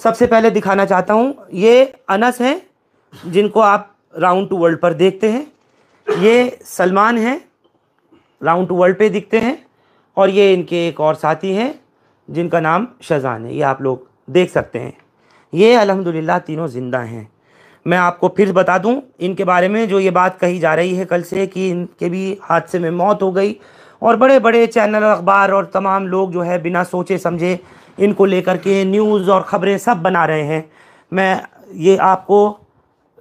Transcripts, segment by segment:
सबसे पहले दिखाना चाहता हूँ, ये अनस हैं जिनको आप राउंड टू वर्ल्ड पर देखते हैं, ये सलमान हैं राउंड टू वर्ल्ड पे दिखते हैं, और ये इनके एक और साथी हैं जिनका नाम शहजान है, ये आप लोग देख सकते हैं। ये अल्हम्दुलिल्लाह तीनों ज़िंदा हैं। मैं आपको फिर बता दूं इनके बारे में, जो ये बात कही जा रही है कल से कि इनके भी हादसे में मौत हो गई, और बड़े बड़े चैनल, अखबार और तमाम लोग जो है बिना सोचे समझे इनको लेकर के न्यूज़ और ख़बरें सब बना रहे हैं। मैं ये आपको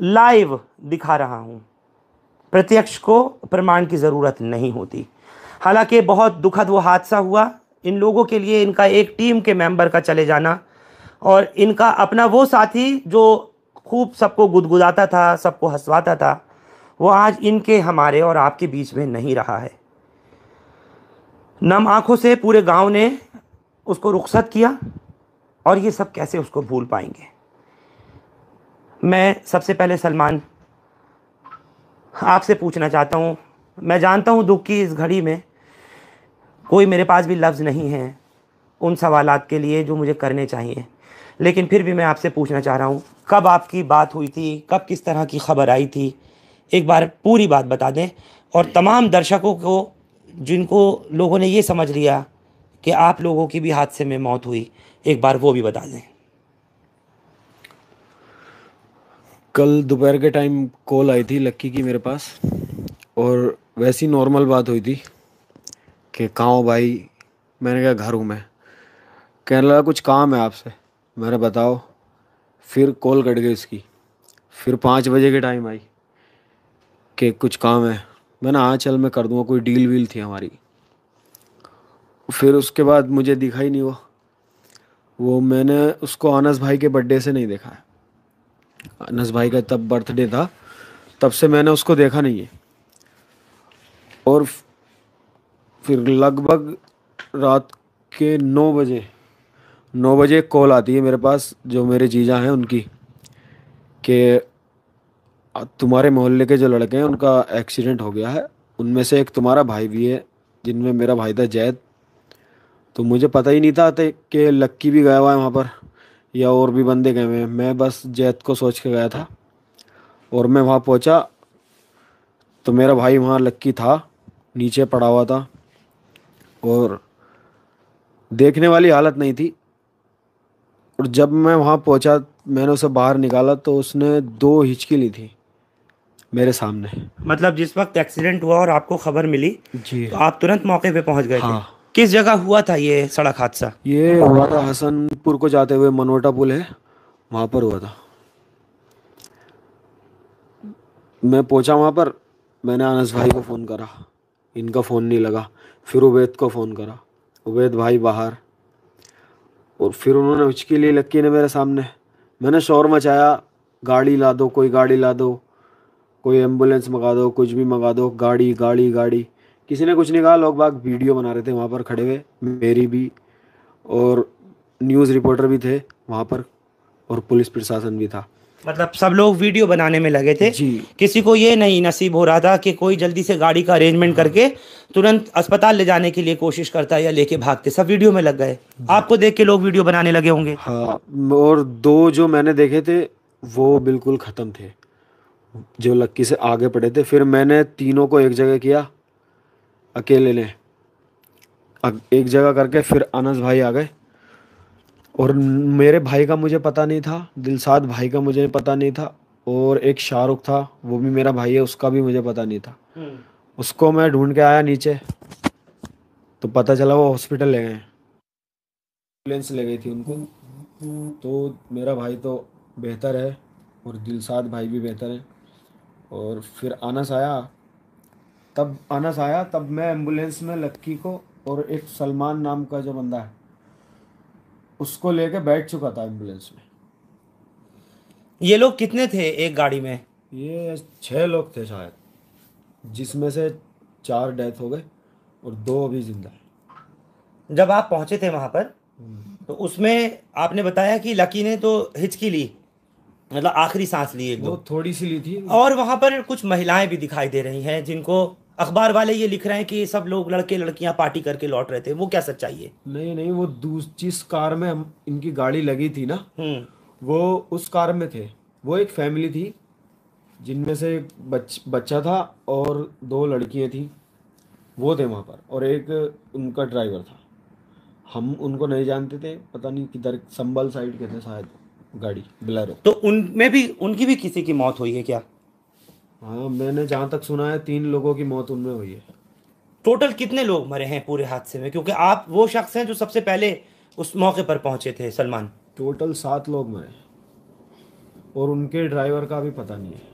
लाइव दिखा रहा हूँ, प्रत्यक्ष को प्रमाण की ज़रूरत नहीं होती। हालांकि बहुत दुखद वो हादसा हुआ इन लोगों के लिए, इनका एक टीम के मेंबर का चले जाना, और इनका अपना वो साथी जो खूब सबको गुदगुदाता था, सबको हंसवाता था, वो आज इनके, हमारे और आपके बीच में नहीं रहा है। नम आंखों से पूरे गांव ने उसको रुखसत किया, और ये सब कैसे उसको भूल पाएंगे। मैं सबसे पहले सलमान आपसे पूछना चाहता हूँ, मैं जानता हूँ दुख की इस घड़ी में कोई मेरे पास भी लफ्ज़ नहीं है उन सवालात के लिए जो मुझे करने चाहिए, लेकिन फिर भी मैं आपसे पूछना चाह रहा हूँ, कब आपकी बात हुई थी, कब किस तरह की खबर आई थी, एक बार पूरी बात बता दें, और तमाम दर्शकों को जिनको लोगों ने ये समझ लिया कि आप लोगों की भी हादसे में मौत हुई, एक बार वो भी बता दें। कल दोपहर के टाइम कॉल आई थी लक्की की मेरे पास, और वैसी नॉर्मल बात हुई थी कि कहाँ हो भाई। मैंने कहा घर हूँ मैं। कहने लगा कुछ काम है आपसे। मैंने बताओ। फिर कॉल कट गई उसकी। फिर 5 बजे के टाइम आई कि कुछ काम है। मैंने हाँ चल मैं कर दूँगा, कोई डील वील थी हमारी। फिर उसके बाद मुझे दिखा ही नहीं वो मैंने उसको अनस भाई के बर्थडे से नहीं देखा है। अनस भाई का तब बर्थडे था, तब से मैंने उसको देखा नहीं है। और फिर लगभग रात के 9 बजे कॉल आती है मेरे पास, जो मेरे जीजा हैं उनकी, कि तुम्हारे मोहल्ले के जो लड़के हैं उनका एक्सीडेंट हो गया है, उनमें से एक तुम्हारा भाई भी है, जिनमें मेरा भाई था जैद। तो मुझे पता ही नहीं था कि लक्की भी गया हुआ है वहाँ पर या और भी बंदे गए हुए हैं। मैं बस जैद को सोच के गया था, और मैं वहाँ पहुँचा तो मेरा भाई वहाँ लक्की था, नीचे पड़ा हुआ था, और देखने वाली हालत नहीं थी। और जब मैं वहाँ पहुँचा, मैंने उसे बाहर निकाला तो उसने 2 हिचकी ली थी मेरे सामने। मतलब जिस वक्त एक्सीडेंट हुआ और आपको खबर मिली जी तो आप तुरंत मौके पे पहुंच गए थे? हाँ। किस जगह हुआ था ये सड़क हादसा? ये हुआ था हसनपुर को जाते हुए, मनोटा पुल है वहाँ पर हुआ था। मैं पहुँचा वहाँ पर, मैंने अनस भाई को फ़ोन करा, इनका फ़ोन नहीं लगा। फिर उबैद को फ़ोन करा, उबैद भाई बाहर। और फिर उन्होंने हिचकी ली लक्की ने मेरे सामने। मैंने शोर मचाया, गाड़ी ला दो, कोई गाड़ी ला दो, कोई एम्बुलेंस मंगा दो, कुछ भी मंगा दो, गाड़ी गाड़ी गाड़ी। किसी ने कुछ नहीं कहा। लोग बाग वीडियो बना रहे थे वहाँ पर खड़े हुए, मेरी भी, और न्यूज़ रिपोर्टर भी थे वहाँ पर, और पुलिस प्रशासन भी था। मतलब सब लोग वीडियो बनाने में लगे थे जी। किसी को ये नहीं नसीब हो रहा था कि कोई जल्दी से गाड़ी का अरेंजमेंट करके तुरंत अस्पताल ले जाने के लिए कोशिश करता या लेके भागते, सब वीडियो में लग गए। आपको देख के लोग वीडियो बनाने लगे होंगे। हाँ, और 2 जो मैंने देखे थे वो बिल्कुल ख़त्म थे, जो लक्की से आगे पड़े थे। फिर मैंने तीनों को एक जगह किया अकेले ने, एक जगह करके फिर अनस भाई आ गए। और मेरे भाई का मुझे पता नहीं था, दिलसाद भाई का मुझे पता नहीं था, और एक शाहरुख था, वो भी मेरा भाई है, उसका भी मुझे पता नहीं था। उसको मैं ढूंढ के आया नीचे, तो पता चला वो हॉस्पिटल ले गए, एम्बुलेंस ले गई थी उनको। तो मेरा भाई तो बेहतर है, और दिलसाद भाई भी बेहतर है। और फिर अनस आया तब मैं एम्बुलेंस में लक्की को और एक सलमान नाम का जो बंदा है उसको लेके बैठ चुका था एम्बुलेंस में। ये लोग कितने थे एक गाड़ी में? ये 6 लोग थे शायद, जिसमें से 4 डेथ हो गए और 2 अभी जिंदा है। जब आप पहुंचे थे वहां पर तो उसमें आपने बताया कि लकी ने तो हिचकी ली, मतलब आखिरी सांस ली एक वो दो, थोड़ी सी ली थी। और वहां पर कुछ महिलाएं भी दिखाई दे रही हैं जिनको अखबार वाले ये लिख रहे हैं कि ये सब लोग लड़के लड़कियां पार्टी करके लौट रहे थे, वो क्या सच्चाई है? नहीं नहीं, वो जिस कार में इनकी गाड़ी लगी थी ना, वो उस कार में थे। वो एक फैमिली थी जिनमें से एक बच्चा था और 2 लड़कियां थी, वो थे वहाँ पर, और एक उनका ड्राइवर था। हम उनको नहीं जानते थे, पता नहीं किधर संभल साइड के थे शायद, गाड़ी बोलेरो। तो उनमें भी, उनकी भी किसी की मौत हुई है क्या? हाँ, मैंने जहाँ तक सुना है 3 लोगों की मौत उनमें हुई है। टोटल कितने लोग मरे हैं पूरे हादसे में? क्योंकि आप वो शख्स हैं जो सबसे पहले उस मौके पर पहुंचे थे, सलमान। टोटल 7 लोग मरे, और उनके ड्राइवर का भी पता नहीं है।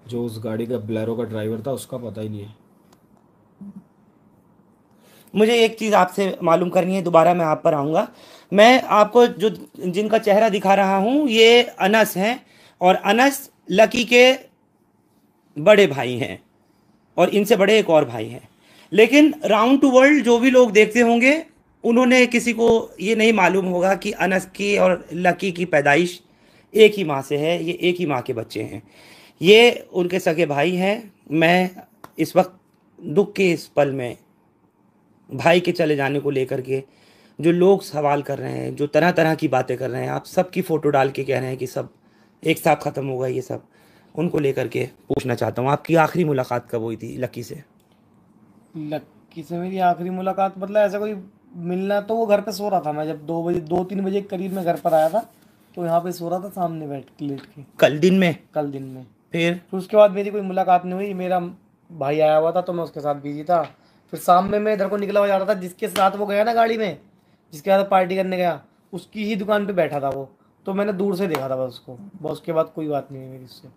जो उस गाड़ी का बोलेरो का ड्राइवर था उसका पता ही नहीं है। मुझे एक चीज़ आपसे मालूम करनी है, दोबारा मैं आप पर आऊँगा। मैं आपको जो जिनका चेहरा दिखा रहा हूँ ये अनस हैं, और अनस लकी के बड़े भाई हैं, और इनसे बड़े एक और भाई हैं। लेकिन राउंड टू वर्ल्ड जो भी लोग देखते होंगे, उन्होंने किसी को ये नहीं मालूम होगा कि अनस की और लकी की पैदाइश एक ही माँ से है, ये एक ही माँ के बच्चे हैं, ये उनके सगे भाई हैं। मैं इस वक्त दुख के इस पल में भाई के चले जाने को लेकर के जो लोग सवाल कर रहे हैं, जो तरह तरह की बातें कर रहे हैं, आप सबकी फ़ोटो डाल के कह रहे हैं कि सब एक साथ ख़त्म होगा, ये सब उनको लेकर के पूछना चाहता हूँ, आपकी आखिरी मुलाकात कब हुई थी लकी से? लक्की से मेरी आखिरी मुलाकात मतलब ऐसा कोई मिलना, तो वो घर पे सो रहा था। मैं जब 2-3 बजे के करीब में घर पर आया था, तो यहाँ पे सो रहा था सामने बैठ के, लेट के। कल दिन में? कल दिन में। फिर उसके बाद मेरी कोई मुलाकात नहीं हुई। मेरा भाई आया हुआ था तो मैं उसके साथ बिजी था। फिर शाम में मैं इधर को निकला हुआ जा रहा था, जिसके साथ वो गया ना गाड़ी में, जिसके साथ पार्टी करने गया, उसकी ही दुकान पे बैठा था वो। तो मैंने दूर से देखा था बस उसको, बस उसके बाद कोई बात नहीं है मेरी उससे।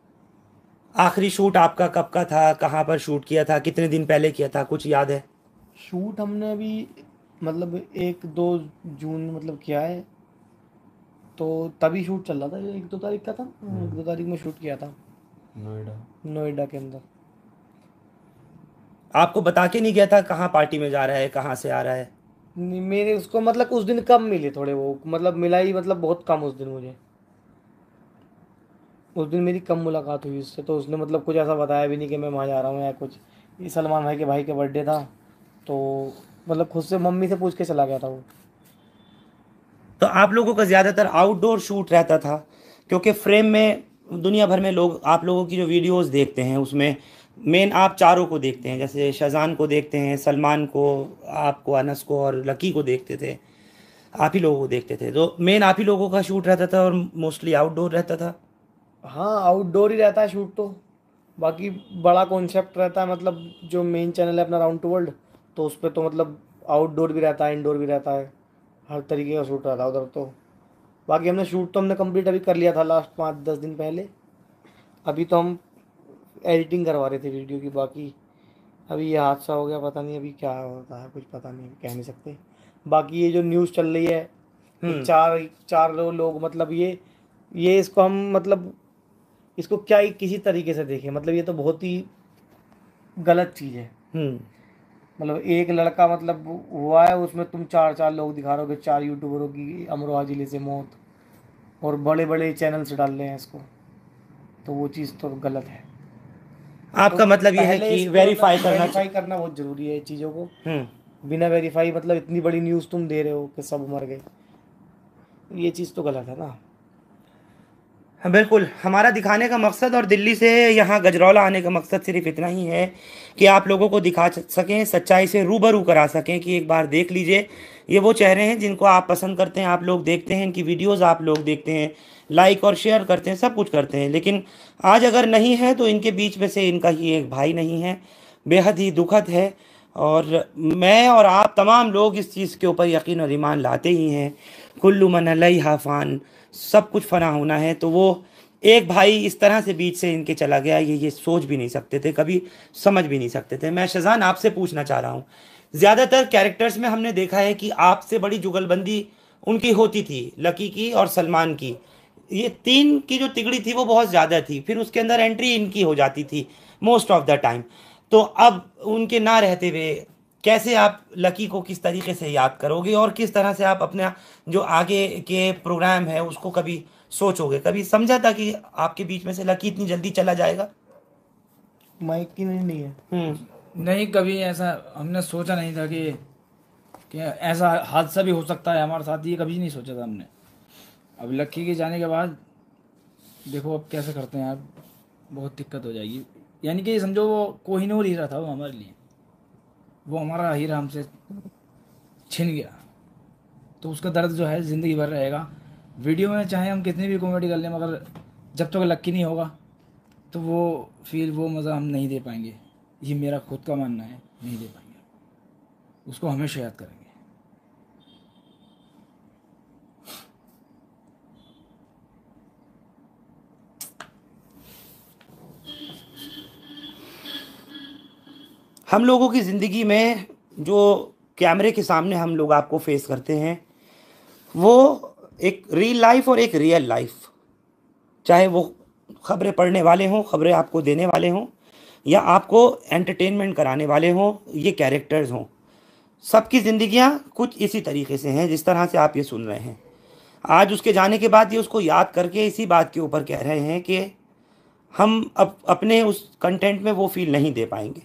आखिरी शूट आपका कब का था, कहाँ पर शूट किया था, कितने दिन पहले किया था, कुछ याद है? शूट हमने अभी मतलब 1-2 जून मतलब किया है, तो तभी शूट चल रहा था। 1-2 तारीख का था, 1-2 तारीख में शूट किया था नोएडा के अंदर। आपको बता के नहीं गया था कहाँ पार्टी में जा रहा है, कहाँ से आ रहा है? नहीं, मेरे उसको मतलब उस दिन कम मिले थोड़े, वो मतलब मिला ही मतलब बहुत कम उस दिन मुझे। उस दिन मेरी कम मुलाकात हुई उससे, तो उसने मतलब कुछ ऐसा बताया भी नहीं कि मैं वहाँ जा रहा हूँ या कुछ। ये सलमान भाई के बर्थडे था, तो मतलब खुद से मम्मी से पूछ के चला गया था वो। तो आप लोगों का ज़्यादातर आउटडोर शूट रहता था, क्योंकि फ्रेम में दुनिया भर में लोग आप लोगों की जो वीडियोस देखते हैं उसमें मेन आप चारों को देखते हैं, जैसे शाहजान को देखते हैं, सलमान को, आपको, अनस को और लकी को देखते थे, आप ही लोगों को देखते थे। तो मेन आप ही लोगों का शूट रहता था और मोस्टली आउटडोर रहता था। हाँ, आउटडोर ही रहता है शूट तो। बाकी बड़ा कॉन्सेप्ट रहता है, मतलब जो मेन चैनल है अपना राउंड टू वर्ल्ड, तो उस पर तो मतलब आउटडोर भी रहता है, इंडोर भी रहता है, हर तरीके का शूट रहता है उधर तो। बाकी हमने शूट तो हमने कंप्लीट अभी कर लिया था लास्ट 5-10 दिन पहले। अभी तो हम एडिटिंग करवा रहे थे वीडियो की। बाकी अभी ये हादसा हो गया, पता नहीं अभी क्या होता है, कुछ पता नहीं, कह नहीं सकते। बाकी ये जो न्यूज़ चल रही है, ये चार लोग मतलब ये इसको हम मतलब इसको क्या ही किसी तरीके से देखें, मतलब ये तो बहुत ही गलत चीज़ है। मतलब एक लड़का मतलब हुआ है, उसमें तुम 4 लोग दिखा रहे हो कि 4 यूट्यूबरों की अमरोहा जिले से मौत, और बड़े बड़े चैनल से डाल रहे हैं इसको, तो वो चीज़ तो गलत है। आपका तो मतलब ये है पहले कि इसको वेरीफाई वेरीफाई करना बहुत ज़रूरी है चीज़ों को। बिना वेरीफाई मतलब इतनी बड़ी न्यूज़ तुम दे रहे हो कि सब मर गए, ये चीज़ तो गलत है ना। हाँ बिल्कुल, हमारा दिखाने का मकसद और दिल्ली से यहाँ गजरौला आने का मकसद सिर्फ इतना ही है कि आप लोगों को दिखा सकें, सच्चाई से रूबरू करा सकें कि एक बार देख लीजिए, ये वो चेहरे हैं जिनको आप पसंद करते हैं, आप लोग देखते हैं, इनकी वीडियोस आप लोग देखते हैं, लाइक और शेयर करते हैं, सब कुछ करते हैं। लेकिन आज अगर नहीं है तो इनके बीच में से इनका ही एक भाई नहीं है, बेहद ही दुखद है। और मैं और आप तमाम लोग इस चीज़ के ऊपर यकीन और ईमान लाते ही हैं, कुल्लु मन अलैहा फ़ान, सब कुछ फना होना है। तो वो एक भाई इस तरह से बीच से इनके चला गया, ये सोच भी नहीं सकते थे, कभी समझ भी नहीं सकते थे। मैं शाहजान आपसे पूछना चाह रहा हूँ, ज़्यादातर कैरेक्टर्स में हमने देखा है कि आपसे बड़ी जुगलबंदी उनकी होती थी, लकी की और सलमान की। ये 3 की जो तिगड़ी थी वो बहुत ज़्यादा थी, फिर उसके अंदर एंट्री इनकी हो जाती थी मोस्ट ऑफ द टाइम। तो अब उनके ना रहते हुए कैसे आप लकी को किस तरीके से याद करोगे, और किस तरह से आप अपना जो आगे के प्रोग्राम है उसको कभी सोचोगे? कभी समझा था कि आपके बीच में से लकी इतनी जल्दी चला जाएगा? माइक की नहीं है। नहीं, कभी ऐसा हमने सोचा नहीं था कि ऐसा हादसा भी हो सकता है हमारे साथ, ये कभी नहीं सोचा था हमने। अब लक्की के जाने के बाद देखो अब कैसे करते हैं यार, बहुत दिक्कत हो जाएगी। यानी कि समझो वो कोहिनूर हीरा था वो हमारे लिए, वो हमारा हीरा हमसे छिन गया, तो उसका दर्द जो है ज़िंदगी भर रहेगा। वीडियो में चाहे हम कितनी भी कॉमेडी कर लें, मगर जब तक लक्की नहीं होगा तो वो फील, वो मज़ा हम नहीं दे पाएंगे। ये मेरा खुद का मानना है, नहीं दे पाएंगे, उसको हमेशा याद करेंगे। हम लोगों की ज़िंदगी में जो कैमरे के सामने हम लोग आपको फेस करते हैं, वो एक रियल लाइफ और एक रियल लाइफ, चाहे वो खबरें पढ़ने वाले हों, खबरें आपको देने वाले हों, या आपको एंटरटेनमेंट कराने वाले हों, ये कैरेक्टर्स हों, सबकी ज़िंदगियां कुछ इसी तरीके से हैं जिस तरह से आप ये सुन रहे हैं। आज उसके जाने के बाद ये उसको याद करके इसी बात के ऊपर कह रहे हैं कि हम अब अपने उस कंटेंट में वो फील नहीं दे पाएंगे।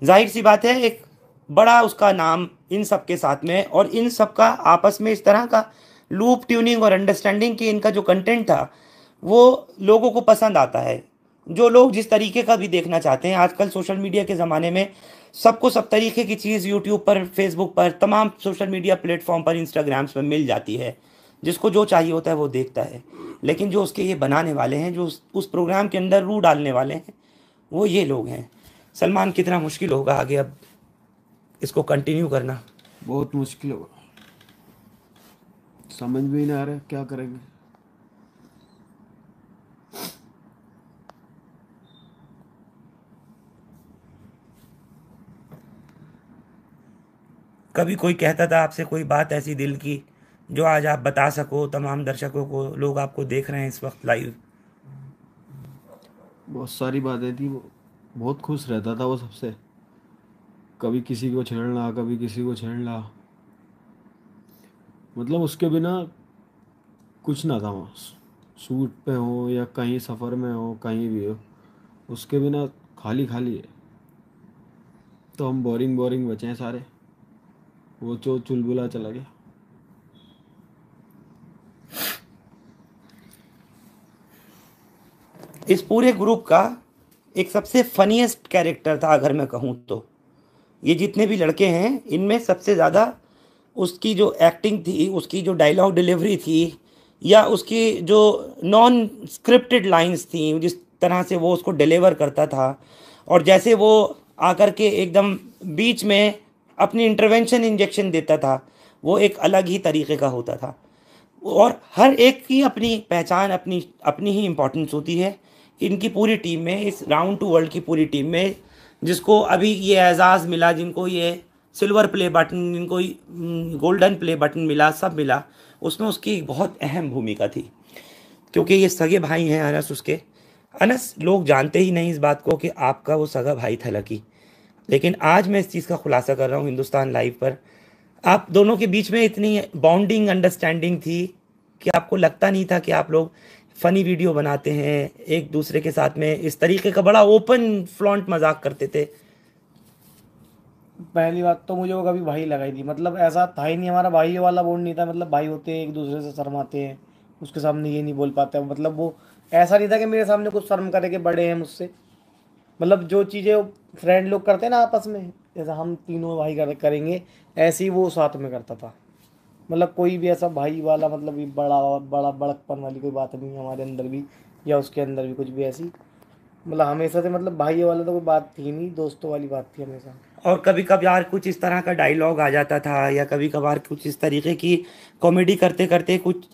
जाहिर सी बात है, एक बड़ा उसका नाम इन सब के साथ में, और इन सब का आपस में इस तरह का लूप ट्यूनिंग और अंडरस्टैंडिंग कि इनका जो कंटेंट था वो लोगों को पसंद आता है। जो लोग जिस तरीके का भी देखना चाहते हैं, आजकल सोशल मीडिया के ज़माने में सबको सब तरीके की चीज़ यूट्यूब पर, फेसबुक पर, तमाम सोशल मीडिया प्लेटफॉर्म पर, इंस्टाग्राम्स पर मिल जाती है। जिसको जो चाहिए होता है वो देखता है। लेकिन जो उसके ये बनाने वाले हैं, जो उस प्रोग्राम के अंदर रूह डालने वाले हैं, वो ये लोग हैं। सलमान, कितना मुश्किल होगा आगे अब इसको कंटिन्यू करना। बहुत मुश्किल होगा, समझ में ही नहीं आ रहा क्या करेंगे। कभी कोई कहता था आपसे कोई बात ऐसी दिल की जो आज आप बता सको तमाम दर्शकों को, लोग आपको देख रहे हैं इस वक्त लाइव? बहुत सारी बातें थी, वो बहुत खुश रहता था वो सबसे, कभी किसी को छेड़ना, कभी किसी को छेड़ना, मतलब उसके बिना कुछ ना था वहाँ। शूट पे हो या कहीं सफ़र में हो, कहीं भी हो, उसके बिना खाली खाली है। तो हम बोरिंग बोरिंग बचे हैं सारे, वो जो चुलबुला चला गया। इस पूरे ग्रुप का एक सबसे फनीएस्ट कैरेक्टर था अगर मैं कहूँ तो। ये जितने भी लड़के हैं इनमें सबसे ज़्यादा उसकी जो एक्टिंग थी, उसकी जो डायलॉग डिलीवरी थी, या उसकी जो नॉन स्क्रिप्टेड लाइंस थी, जिस तरह से वो उसको डिलीवर करता था, और जैसे वो आकर के एकदम बीच में अपनी इंटरवेंशन इंजेक्शन देता था, वो एक अलग ही तरीके का होता था। और हर एक की अपनी पहचान, अपनी अपनी ही इम्पोर्टेंस होती है। इनकी पूरी टीम में, इस राउंड टू वर्ल्ड की पूरी टीम में, जिसको अभी ये एजाज़ मिला, जिनको ये सिल्वर प्ले बटन, जिनको गोल्डन प्ले बटन मिला, सब मिला, उसमें उसकी बहुत अहम भूमिका थी। क्योंकि ये सगे भाई हैं अनस उसके। अनस, लोग जानते ही नहीं इस बात को कि आपका वो सगा भाई था लकी। लेकिन आज मैं इस चीज़ का खुलासा कर रहा हूँ हिंदुस्तान लाइव पर। आप दोनों के बीच में इतनी बॉन्डिंग, अंडरस्टैंडिंग थी कि आपको लगता नहीं था कि आप लोग फ़नी वीडियो बनाते हैं, एक दूसरे के साथ में इस तरीके का बड़ा ओपन फ्लॉन्ट मजाक करते थे। पहली बात तो मुझे वो कभी भाई लगाई थी, मतलब ऐसा था ही नहीं, हमारा भाई वाला बॉन्ड नहीं था। मतलब भाई होते हैं एक दूसरे से शर्माते हैं, उसके सामने ये नहीं बोल पाते। मतलब वो ऐसा नहीं था कि मेरे सामने कुछ शर्म करे कि बड़े हैं मुझसे। मतलब जो चीज़ें फ्रेंड लोग करते हैं ना आपस में, जैसा हम तीनों भाई करेंगे, ऐसे ही वो साथ में करता था। मतलब कोई भी ऐसा भाई वाला, मतलब ये बड़ा बड़ा बड़कपन वाली कोई बात नहीं है हमारे अंदर भी, या उसके अंदर भी कुछ भी ऐसी। मतलब हमेशा से, मतलब भाई वाला तो कोई बात थी नहीं, दोस्तों वाली बात थी हमेशा। और कभी कभार कुछ इस तरह का डायलॉग आ जाता था, या कभी कभार कुछ इस तरीके की कॉमेडी करते करते कुछ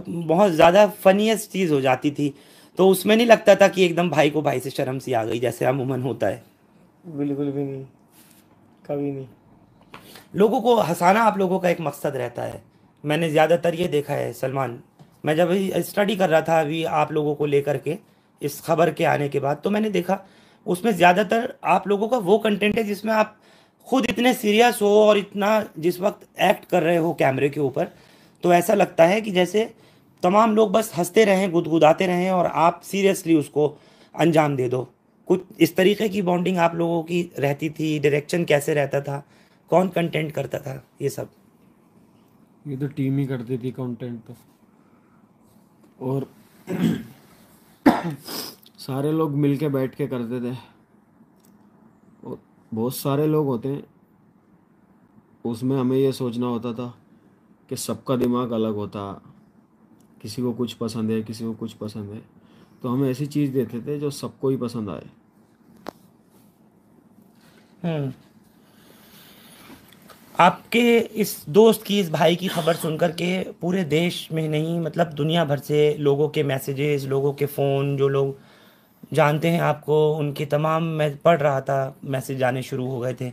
बहुत ज़्यादा फनीएस्ट चीज़ हो जाती थी, तो उसमें नहीं लगता था कि एकदम भाई को भाई से शर्म सी आ गई, जैसे अमूमन होता है। बिल्कुल भी नहीं, कभी नहीं। लोगों को हंसाना आप लोगों का एक मकसद रहता है। मैंने ज़्यादातर ये देखा है सलमान, मैं जब स्टडी कर रहा था अभी आप लोगों को लेकर के इस खबर के आने के बाद, तो मैंने देखा उसमें ज़्यादातर आप लोगों का वो कंटेंट है जिसमें आप खुद इतने सीरियस हो और इतना जिस वक्त एक्ट कर रहे हो कैमरे के ऊपर, तो ऐसा लगता है कि जैसे तमाम लोग बस हंसते रहें, गुदगुदाते रहें और आप सीरियसली उसको अंजाम दे दो। कुछ इस तरीके की बॉन्डिंग आप लोगों की रहती थी? डायरेक्शन कैसे रहता था? कौन कंटेंट करता था ये सब? ये तो टीम ही करती थी कंटेंट तो। और सारे लोग मिलके बैठ के करते थे। और बहुत सारे लोग होते हैं उसमें, हमें ये सोचना होता था कि सबका दिमाग अलग होता, किसी को कुछ पसंद है, किसी को कुछ पसंद है, तो हम ऐसी चीज़ देते थे जो सबको ही पसंद आए। हम्म। आपके इस दोस्त की, इस भाई की खबर सुनकर के पूरे देश में नहीं, मतलब दुनिया भर से लोगों के मैसेजेस, लोगों के फ़ोन, जो लोग जानते हैं आपको, उनके तमाम, मैं पढ़ रहा था, मैसेज आने शुरू हो गए थे।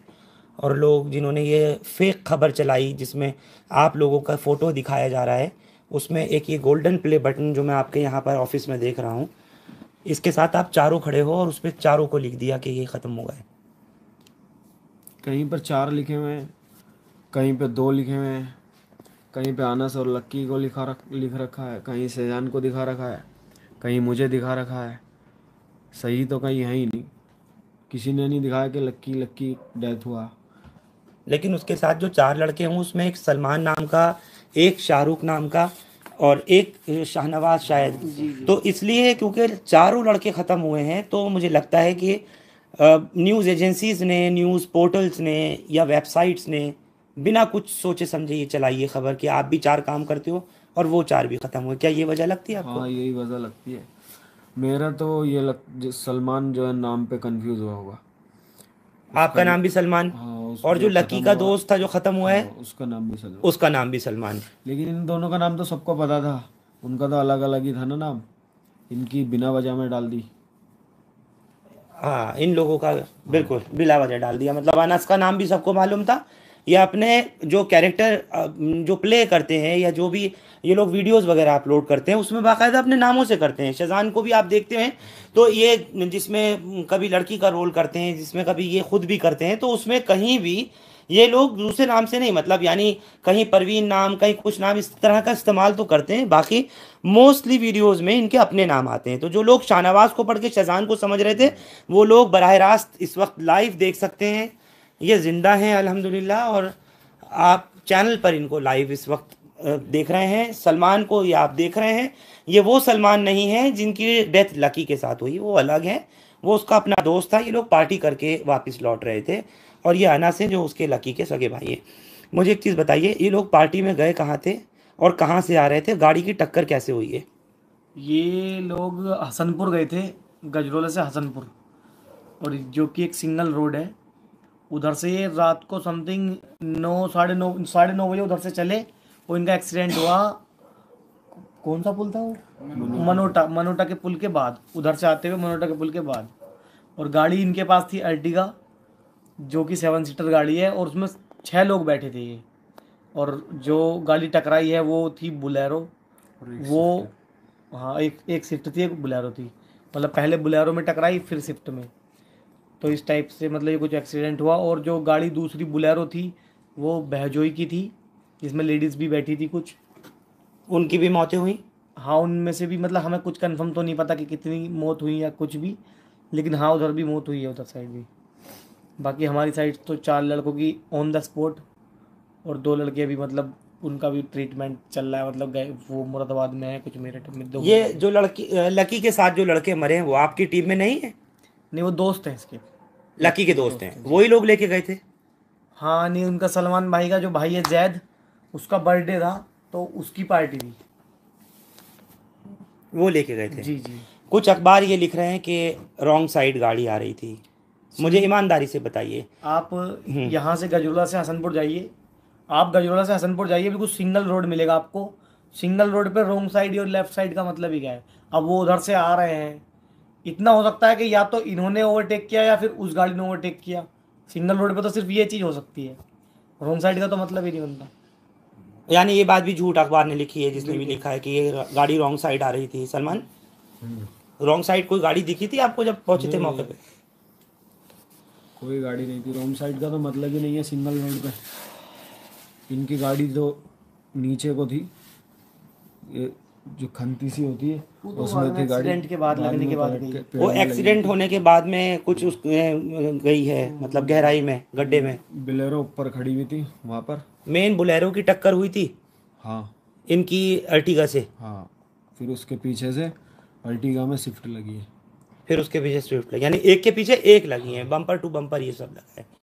और लोग जिन्होंने ये फेक खबर चलाई जिसमें आप लोगों का फ़ोटो दिखाया जा रहा है, उसमें एक ये गोल्डन प्ले बटन जो मैं आपके यहाँ पर ऑफिस में देख रहा हूँ, इसके साथ आप चारों खड़े हो और उस पर चारों को लिख दिया कि ये ख़त्म हो गए। कहीं पर 4 लिखे हुए हैं, कहीं पे 2 लिखे हुए हैं, कहीं पे अनस और लक्की को लिख रखा है, कहीं शेजान को दिखा रखा है, कहीं मुझे दिखा रखा है। सही तो कहीं है ही नहीं, किसी ने नहीं दिखाया कि लक्की लक्की डेथ हुआ। लेकिन उसके साथ जो 4 लड़के हों उसमें एक सलमान नाम का, एक शाहरुख नाम का और एक शाहनवाज शायद। तो इसलिए क्योंकि चारों लड़के ख़त्म हुए हैं तो मुझे लगता है कि न्यूज़ एजेंसीज ने, न्यूज़ पोर्टल्स ने या वेबसाइट्स ने बिना कुछ सोचे समझे ये चलाई ये खबर कि आप भी 4 काम करते हो और वो 4 भी ख़त्म हुए। क्या ये वजह लगती है आपको? हाँ, यही वजह लगती है। मेरा तो सलमान जो है नाम पे कंफ्यूज हुआ होगा। आपका नाम भी सलमान? हाँ, और जो जो लकी खत्म का हुआ, दोस्त था जो ख़त्म हुआ हाँ, है, उसका नाम भी सलमान। उसका नाम भी सलमान। लेकिन इन दोनों का नाम तो सबको पता था, उनका तो अलग अलग ही था ना नाम, इनकी बिना वजह में डाल दी। हाँ, इन लोगों का बिल्कुल बिला वजह डाल दिया। मतलब अनस का नाम भी सबको मालूम था। ये अपने जो कैरेक्टर जो प्ले करते हैं या जो भी ये लोग वीडियोस वगैरह अपलोड करते हैं उसमें बाकायदा अपने नामों से करते हैं। शज़ान को भी आप देखते हैं तो ये जिसमें कभी लड़की का रोल करते हैं, जिसमें कभी ये खुद भी करते हैं, तो उसमें कहीं भी ये लोग दूसरे नाम से नहीं, मतलब यानी कहीं परवीन नाम, कहीं कुछ नाम, इस तरह का इस्तेमाल तो करते हैं। बाकी मोस्टली वीडियोस में इनके अपने नाम आते हैं। तो जो लोग शाहनवाज को पढ़ के शज़ान को समझ रहे थे, वो लोग बराह रास्त इस वक्त लाइव देख सकते हैं। ये ज़िंदा हैं अल्हम्दुलिल्लाह, और आप चैनल पर इनको लाइव इस वक्त देख रहे हैं। सलमान को ये आप देख रहे हैं, ये वो सलमान नहीं है जिनकी डेथ लकी के साथ हुई, वो अलग है। वो उसका अपना दोस्त था। ये लोग पार्टी करके वापस लौट रहे थे। और ये अनस है जो उसके लकी के सगे भाई है। मुझे एक चीज़ बताइए, ये लोग पार्टी में गए कहाँ थे और कहाँ से आ रहे थे? गाड़ी की टक्कर कैसे हुई है? ये लोग हसनपुर गए थे, गजरोला से हसनपुर, और जो कि एक सिंगल रोड है। उधर से ये रात को समथिंग 9, साढ़े 9 बजे उधर से चले और इनका एक्सीडेंट हुआ। कौन सा पुल था वो? मनोटा के पुल के बाद, उधर से आते हुए मनोटा के पुल के बाद। और गाड़ी इनके पास थी अर्टिगा, जो कि 7 सीटर गाड़ी है, और उसमें 6 लोग बैठे थे ये। और जो गाड़ी टकराई है वो थी बुलेरो। वो, हाँ, एक स्विफ्ट थी, एक बुलेरो थी। मतलब पहले बुलेरो में टकराई फिर स्विफ्ट में। तो इस टाइप से मतलब ये कुछ एक्सीडेंट हुआ। और जो गाड़ी दूसरी बुलेरो थी वो बहजोई की थी, जिसमें लेडीज़ भी बैठी थी कुछ। उनकी भी मौतें हुई? हाँ, उनमें से भी, मतलब हमें कुछ कंफर्म तो नहीं पता कि कितनी मौत हुई या कुछ भी, लेकिन हाँ उधर भी मौत हुई है, उधर साइड भी। बाकी हमारी साइड तो 4 लड़कों की ऑन द स्पॉट, और 2 लड़के भी, मतलब उनका भी ट्रीटमेंट चल रहा है। मतलब गए, वो मुरादाबाद में है, कुछ मेरठ में, 2। ये जो लड़की लकी के साथ जो लड़के मरे हैं वो आपकी टीम में नहीं है? नहीं, वो दोस्त हैं इसके। लकी के दोस्त हैं, वही लोग लेके गए थे? हाँ, नहीं, उनका सलमान भाई का जो भाई है जैद, उसका बर्थडे था तो उसकी पार्टी थी। वो लेके गए थे? जी जी। कुछ अखबार ये लिख रहे हैं कि रॉन्ग साइड गाड़ी आ रही थी। मुझे ईमानदारी से बताइए। आप यहाँ से गजरोला से हसनपुर जाइए, आप गजरोला से हसनपुर जाइए, बिल्कुल सिंगल रोड मिलेगा आपको। सिंगल रोड पे रोंग साइड और लेफ्ट साइड का मतलब ही क्या है? अब वो उधर से आ रहे हैं, इतना हो सकता है कि या तो इन्होंने ओवरटेक किया या फिर उस गाड़ी ने ओवरटेक किया। सिंगल रोड पे तो सिर्फ ये चीज़ हो सकती है, रोंग साइड का तो मतलब ही नहीं बनता। यानी ये बात भी झूठ अखबार ने लिखी है, जिसने भी लिखा है कि ये गाड़ी रॉन्ग साइड आ रही थी। सलमान, रॉन्ग साइड कोई गाड़ी दिखी थी आपको जब पहुंचे थे मौके पे? कोई गाड़ी नहीं थी। रोंग साइड का तो मतलब ही नहीं है सिंगल रोड पे। इनकी गाड़ी तो नीचे को थी, ये जो खंती सी होती है वो तो उसमें थी गाड़ी। एक्सीडेंट के बाद लगने के बाद गई। वो एक्सीडेंट होने के बाद में कुछ उस गई है, मतलब गहराई में, गड्ढे में। बिलेरो ऊपर खड़ी हुई थी वहाँ पर। मेन बोलेरो की टक्कर हुई थी हाँ इनकी अर्टिगा से, हाँ, फिर उसके पीछे से अर्टिगा में स्विफ्ट लगी है। फिर उसके पीछे स्विफ्ट लगी, यानी एक के पीछे एक लगी है, बम्पर टू बम्पर ये सब लगा है।